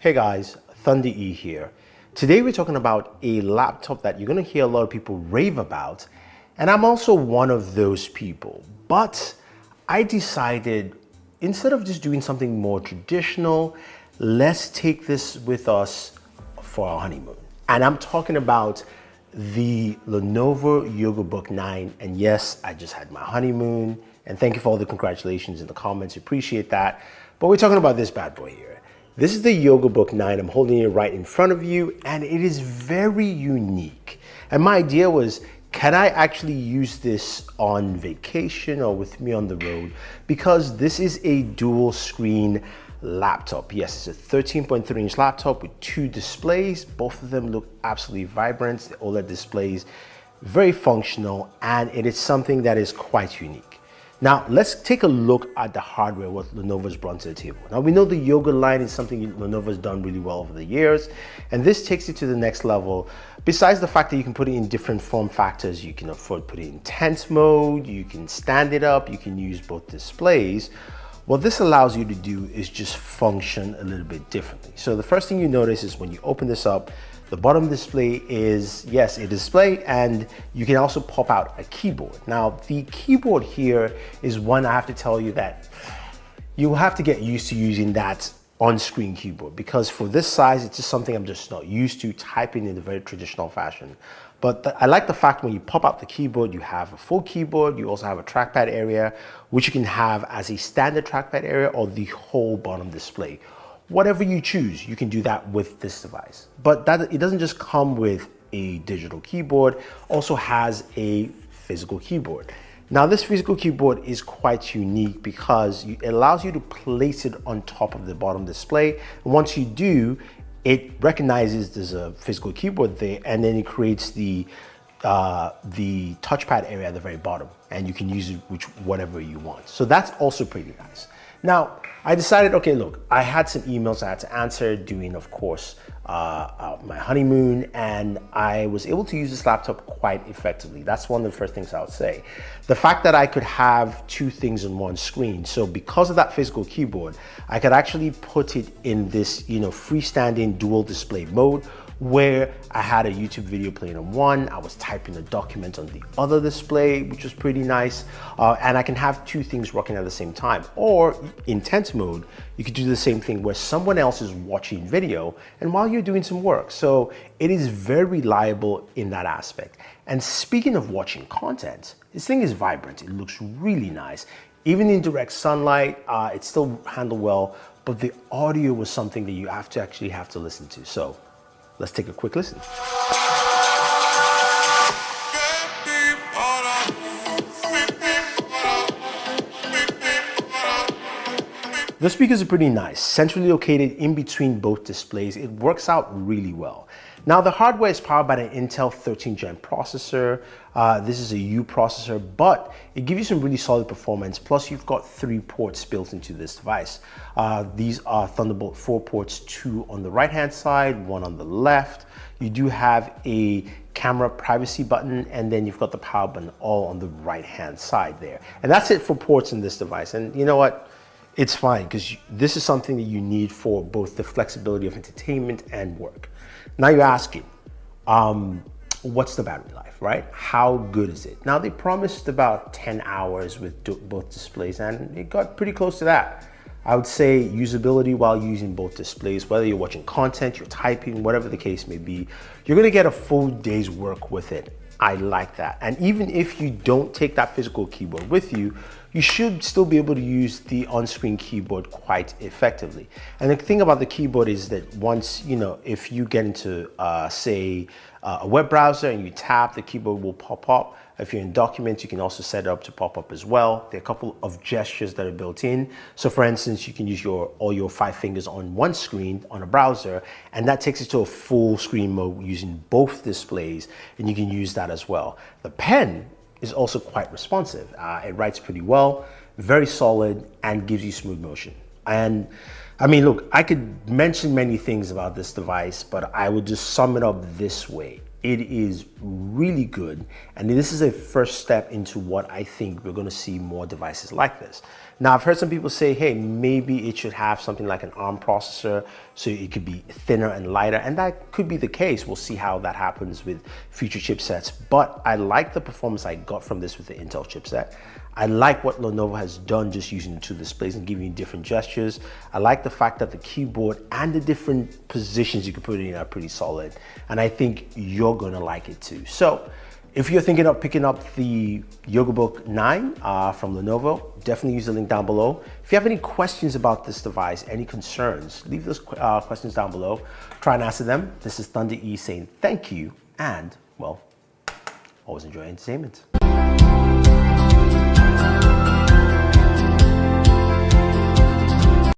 Hey guys, Thunder E here. Today we're talking about a laptop that you're going to hear a lot of people rave about, and I'm also one of those people. But I decided instead of just doing something more traditional, let's take this with us for our honeymoon. And I'm talking about the Lenovo Yoga Book 9. And yes, I just had my honeymoon. And thank you for all the congratulations in the comments. Appreciate that. But we're talking about this bad boy here. This is the Yoga Book 9. I'm holding it right in front of you, and it is very unique. And my idea was, can I actually use this on vacation or with me on the road? Because this is a dual screen laptop. Yes, it's a 13.3-inch laptop with two displays. Both of them look absolutely vibrant. The OLED displays, very functional, and it is something that is quite unique. Now, let's take a look at the hardware, what Lenovo's brought to the table. Now, we know the Yoga line is something Lenovo's done really well over the years, and this takes it to the next level. Besides the fact that you can put it in different form factors, you can afford put it in tense mode, you can stand it up, you can use both displays. What this allows you to do is just function a little bit differently. So the first thing you notice is when you open this up, the bottom display is, yes, a display, and you can also pop out a keyboard. Now, the keyboard here is one I have to tell you that you have to get used to using that on-screen keyboard, because for this size, it's just something I'm just not used to typing in a very traditional fashion. But I like the fact when you pop out the keyboard, you have a full keyboard, you also have a trackpad area, which you can have as a standard trackpad area or the whole bottom display. Whatever you choose, you can do that with this device. But it doesn't just come with a digital keyboard, also has a physical keyboard. Now, this physical keyboard is quite unique because it allows you to place it on top of the bottom display. And once you do, it recognizes there's a physical keyboard there, and then it creates the touchpad area at the very bottom, and you can use it whatever you want. So that's also pretty nice. Now, I decided, okay, look, I had some emails I had to answer during, of course, my honeymoon, and I was able to use this laptop quite effectively. That's one of the first things I would say. The fact that I could have two things on one screen. So because of that physical keyboard, I could actually put it in this, freestanding dual display mode, where I had a YouTube video playing on one, I was typing a document on the other display, which was pretty nice, and I can have two things working at the same time. Or in tense mode, you could do the same thing where someone else is watching video and while you're doing some work. So it is very reliable in that aspect. And speaking of watching content, this thing is vibrant. It looks really nice. Even in direct sunlight, it's still handled well, but the audio was something that you actually have to listen to. So let's take a quick listen. The speakers are pretty nice, centrally located in between both displays. It works out really well. Now, the hardware is powered by an Intel 13th Gen processor. This is a U processor, but it gives you some really solid performance. Plus, you've got 3 ports built into this device. These are Thunderbolt 4 ports, 2 on the right-hand side, 1 on the left. You do have a camera privacy button, and then you've got the power button all on the right-hand side there. And that's it for ports in this device. And you know what? It's fine, because this is something that you need for both the flexibility of entertainment and work. Now you're asking, what's the battery life, right? How good is it? Now, they promised about 10 hours with both displays, and it got pretty close to that. I would say usability while using both displays, whether you're watching content, you're typing, whatever the case may be, you're gonna get a full day's work with it. I like that. And even if you don't take that physical keyboard with you, you should still be able to use the on-screen keyboard quite effectively. And the thing about the keyboard is that once, if you get into, say, a web browser and you tap, the keyboard will pop up. If you're in documents, you can also set it up to pop up as well. There are a couple of gestures that are built in. So for instance, you can use all your 5 fingers on one screen on a browser, and that takes it to a full screen mode using both displays, and you can use that as well. The pen is also quite responsive. It writes pretty well, very solid, and gives you smooth motion. And I mean, look, I could mention many things about this device, but I would just sum it up this way. It is really good, and this is a first step into what I think we're going to see more devices like this. Now, I've heard some people say, hey, maybe it should have something like an ARM processor so it could be thinner and lighter, and that could be the case. We'll see how that happens with future chipsets, but I like the performance I got from this with the Intel chipset. I like what Lenovo has done just using the two displays and giving you different gestures. I like the fact that the keyboard and the different positions you can put it in are pretty solid, and I think you're gonna like it too. So if you're thinking of picking up the Yoga Book 9 from Lenovo, definitely use the link down below. If you have any questions about this device, any concerns, leave those questions down below. Try and answer them. This is Thunder E saying thank you, and well, always enjoy entertainment.